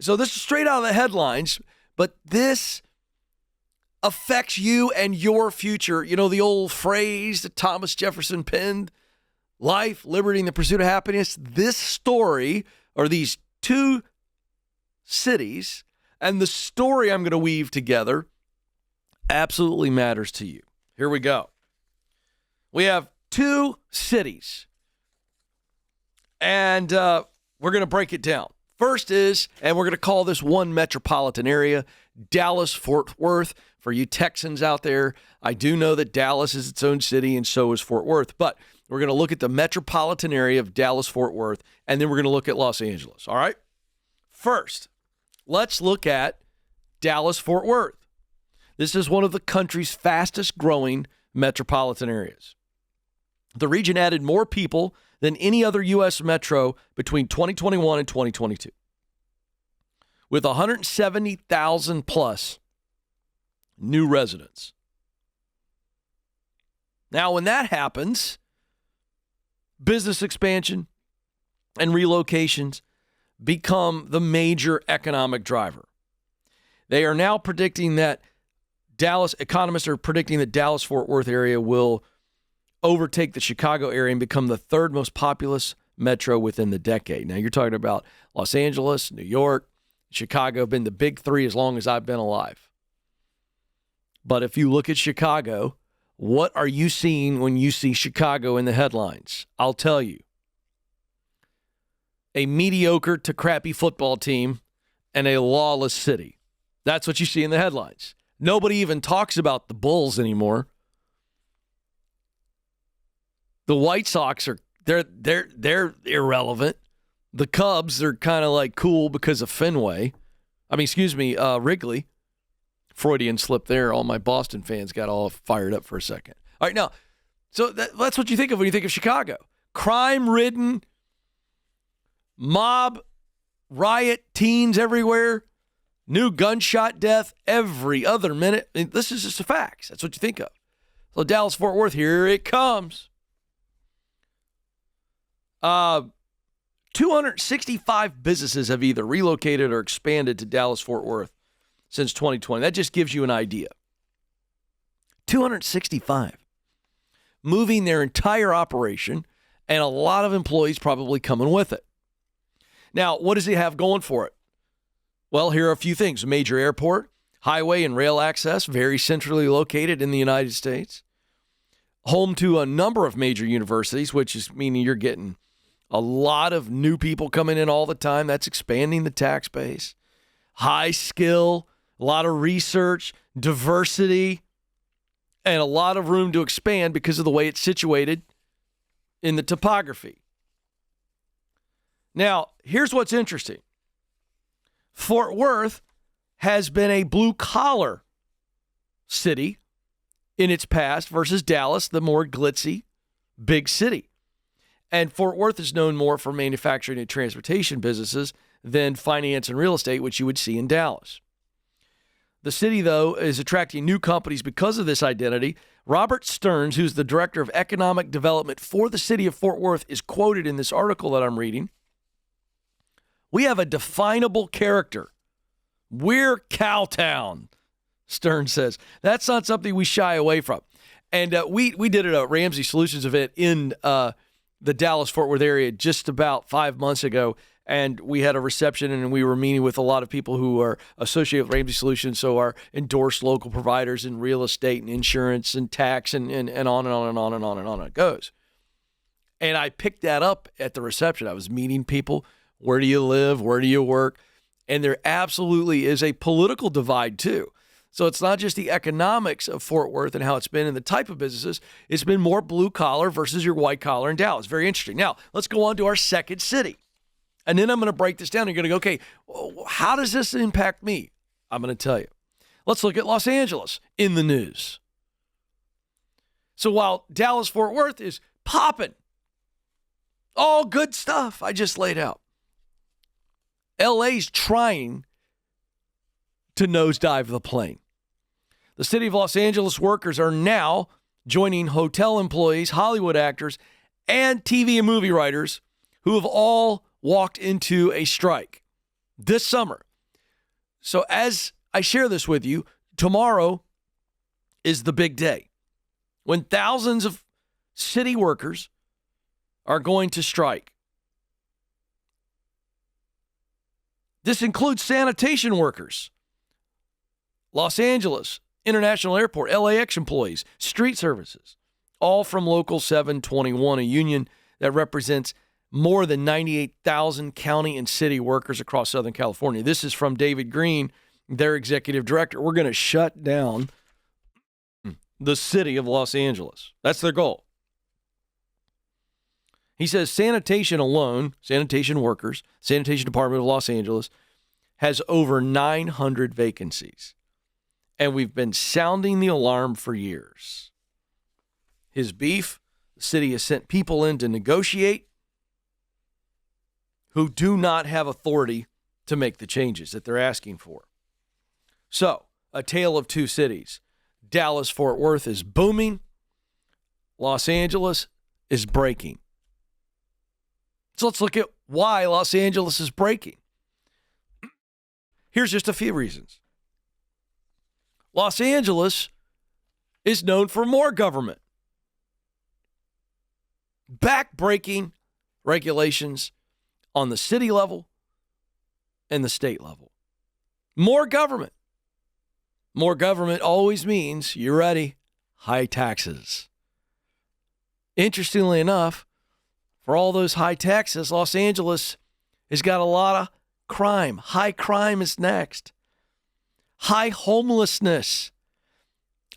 So this is straight out of the headlines, but this affects you and your future. You know, the old phrase that Thomas Jefferson penned, life, liberty, and the pursuit of happiness. This story, or these two cities, and the story I'm going to weave together absolutely matters to you. Here we go. We have two cities, and we're going to break it down. First is, and we're going to call this one metropolitan area, Dallas-Fort Worth. For you Texans out there, I do know that Dallas is its own city, and so is Fort Worth. But we're going to look at the metropolitan area of Dallas-Fort Worth, and then we're going to look at Los Angeles, all right? First, let's look at Dallas-Fort Worth. This is one of the country's fastest-growing metropolitan areas. The region added more people than any other U.S. metro between 2021 and 2022, with 170,000 plus new residents. Now, when that happens, business expansion and relocations become the major economic driver. They are now predicting that economists are predicting that Dallas-Fort Worth area will overtake the Chicago area and become the third most populous metro within the decade. Now, you're talking about Los Angeles, New York, Chicago have been the big three as long as I've been alive. But if you look at Chicago, what are you seeing when you see Chicago in the headlines? I'll tell you. A mediocre to crappy football team and a lawless city. That's what you see in the headlines. Nobody even talks about the Bulls anymore. The White Sox they're irrelevant. The Cubs are kind of like cool because of Fenway. Wrigley. Freudian slip there. All my Boston fans got all fired up for a second. All right, now, so that's what you think of when you think of Chicago. Crime-ridden, mob, riot, teens everywhere, new gunshot death every other minute. I mean, this is just the facts. That's what you think of. So Dallas-Fort Worth, here it comes. 265 businesses have either relocated or expanded to Dallas-Fort Worth since 2020. That just gives you an idea. 265. Moving their entire operation, and a lot of employees probably coming with it. Now, what does it have going for it? Well, here are a few things. Major airport, highway and rail access, very centrally located in the United States. Home to a number of major universities, which is meaning you're getting a lot of new people coming in all the time. That's expanding the tax base. High skill, a lot of research, diversity, and a lot of room to expand because of the way it's situated in the topography. Now, here's what's interesting. Fort Worth has been a blue-collar city in its past versus Dallas, the more glitzy, big city. And Fort Worth is known more for manufacturing and transportation businesses than finance and real estate, which you would see in Dallas. The city, though, is attracting new companies because of this identity. Robert Stearns, who's the director of economic development for the city of Fort Worth, is quoted in this article that I'm reading. We have a definable character. We're Cowtown, Stearns says. That's not something we shy away from. And we did it at a Ramsey Solutions event in the Dallas-Fort Worth area just about 5 months ago. And we had a reception, and we were meeting with a lot of people who are associated with Ramsey Solutions, so our endorsed local providers in real estate and insurance and tax and on and on and on and on and on it goes. And I picked that up at the reception. I was meeting people. Where do you live? Where do you work? And there absolutely is a political divide, too. So it's not just the economics of Fort Worth and how it's been and the type of businesses. It's been more blue-collar versus your white-collar in Dallas. Very interesting. Now, let's go on to our second city. And then I'm going to break this down. You're going to go, okay, how does this impact me? I'm going to tell you. Let's look at Los Angeles in the news. So while Dallas-Fort Worth is popping, all good stuff I just laid out, LA's trying to nosedive the plane. The city of Los Angeles workers are now joining hotel employees, Hollywood actors, and TV and movie writers who have all walked into a strike this summer. So as I share this with you, tomorrow is the big day when thousands of city workers are going to strike. This includes sanitation workers, Los Angeles International Airport, LAX employees, street services, all from Local 721, a union that represents more than 98,000 county and city workers across Southern California. This is from David Green, their executive director. We're going to shut down the city of Los Angeles. That's their goal. He says sanitation alone, sanitation workers, Sanitation Department of Los Angeles, has over 900 vacancies. And we've been sounding the alarm for years. His beef, the city has sent people in to negotiate who do not have authority to make the changes that they're asking for. So, a tale of two cities. Dallas-Fort Worth is booming. Los Angeles is breaking. So let's look at why Los Angeles is breaking. Here's just a few reasons. Los Angeles is known for more government. Back-breaking regulations on the city level and the state level. More government. More government always means, you ready, high taxes. Interestingly enough, for all those high taxes, Los Angeles has got a lot of crime. High crime is next. High homelessness.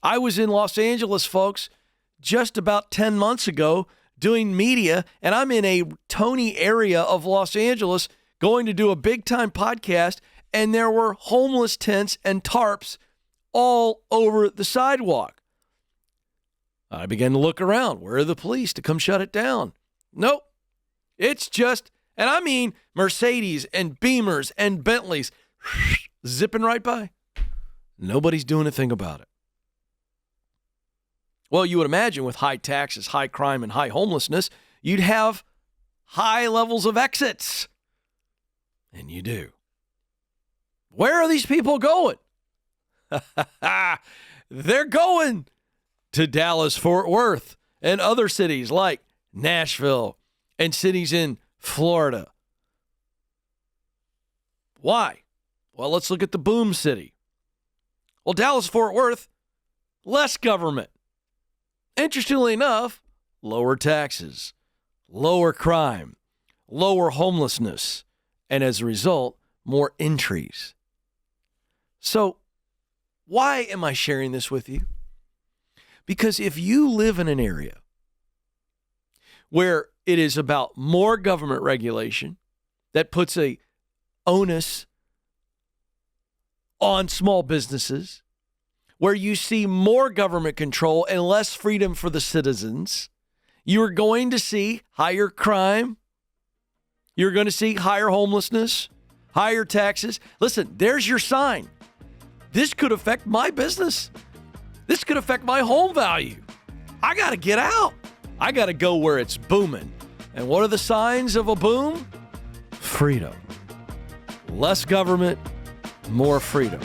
I was in Los Angeles, folks, just about 10 months ago doing media, and I'm in a Tony area of Los Angeles going to do a big-time podcast, and there were homeless tents and tarps all over the sidewalk. I began to look around. Where are the police to come shut it down? Nope. It's just, and I mean Mercedes and Beamers and Bentleys zipping right by. Nobody's doing a thing about it. Well, you would imagine with high taxes, high crime, and high homelessness, you'd have high levels of exits. And you do. Where are these people going? They're going to Dallas-Fort Worth and other cities like Nashville and cities in Florida. Why? Well, let's look at the boom city. Well, Dallas-Fort Worth, less government. Interestingly enough, lower taxes, lower crime, lower homelessness, and as a result, more entries. So, why am I sharing this with you? Because if you live in an area where it is about more government regulation that puts a onus on small businesses, where you see more government control and less freedom for the citizens, you are going to see higher crime. You're going to see higher homelessness, higher taxes. Listen, there's your sign. This could affect my business. This could affect my home value. I got to get out. I got to go where it's booming. And what are the signs of a boom? Freedom. Less government, more freedom.